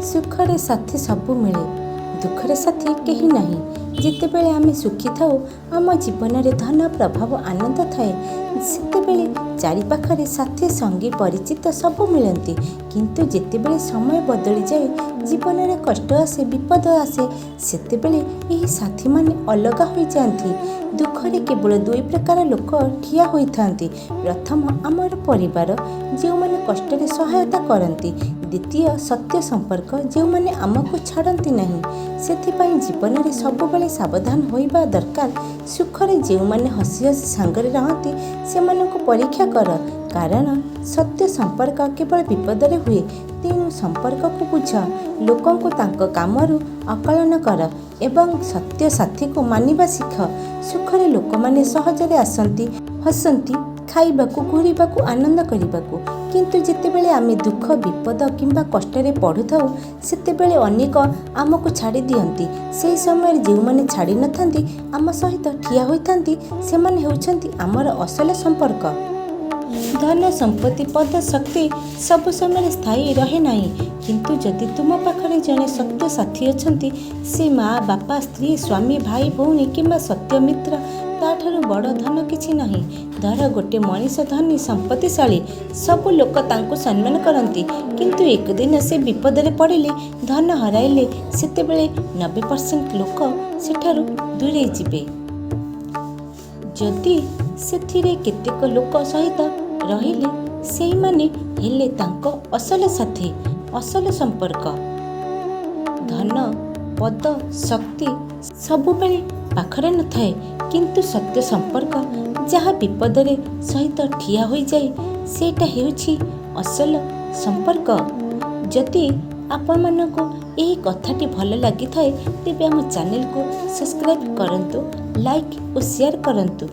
सुखरे साथी सबु मिले, दुखरे साथी कहीं नहीं। जितेबेले आमे सुखी थाऊ आम जीवन में धन प्रभाव आनंद थाए, सेतेबेले चारि पाखरे साथी संगी परिचित सबु मिलती। किंतु जितेबेले समय बदली जाए, जीवन में कष्ट आसे विपद आसे, सेतेबेले यही साथी माने अलग हो जाती। दुखरे केवल दुई प्रकार लोक ठिया होइथांती। प्रथम आमर परिवार जो माने कष्ट रे सहायता करती, द्वितीय सत्य संपर्क जो माने आमको छाड़ती नहीं। सेथिपाई जीवन में सबुबले सावधान होइबा दरकार। सुखरे जो माने हसी हसी सांगरे रहती से मानको परीक्षा कर, कारण सत्य संपर्क केवल विपदरे हुए। तेणु संपर्क को बुझ, लोकों को तांको कामरू आकलन कर एवं सत्य साथी को मानिबा शिख। सुखरे लोक माने सहजरे आसंती, हसंती, खाइबाकू घूरिबाकू आनंद करिबाकू। किंतु जितेबेले आमे दुख विपद किंबा कष्टरे पड़ुथाऊ, सेतेबेले अनेक आमको छाड़ी दियंती। से समय जो माने छाड़ी नथांती, आम सहित ठिया होइथांती, सेमाने हेउछंती आमर असल संपर्क। धन संपत्ति पद शक्ति सब समय स्थायी रहे नहीं, किंतु जदि तुम पाखरे जने सत्य साथी अछंती, से माँ बापा स्त्री स्वामी भाई भौणी किंबा सत्य मित्र, ताठारु बड़ धन किछि नहीं। धर गोटे मनीष धनी संपत्तिशाली, सबु लोक तांको सम्मान करती, किंतु एक दिन से विपदरे पड़िले, धन हराइले, सेतेबेले 90% लोक सेठारु दूरे जिबे। जदि सेथिरे केतेक लोक सहित रहिले, सेई माने हेले तांको असल साथी, असल संपर्क। धन पद शक्ति सबुबेले पाखरे न थाए, किंतु सत्य संपर्क जहाँ विपदरे सहित ठिया हो जाए, सेटा हेउछि असल संपर्क। जदि आपण मानकु एही कथाटी भल लागि थाए, तेबे आम चैनल को सब्सक्राइब करंतु, लाइक और शेयर करंतु।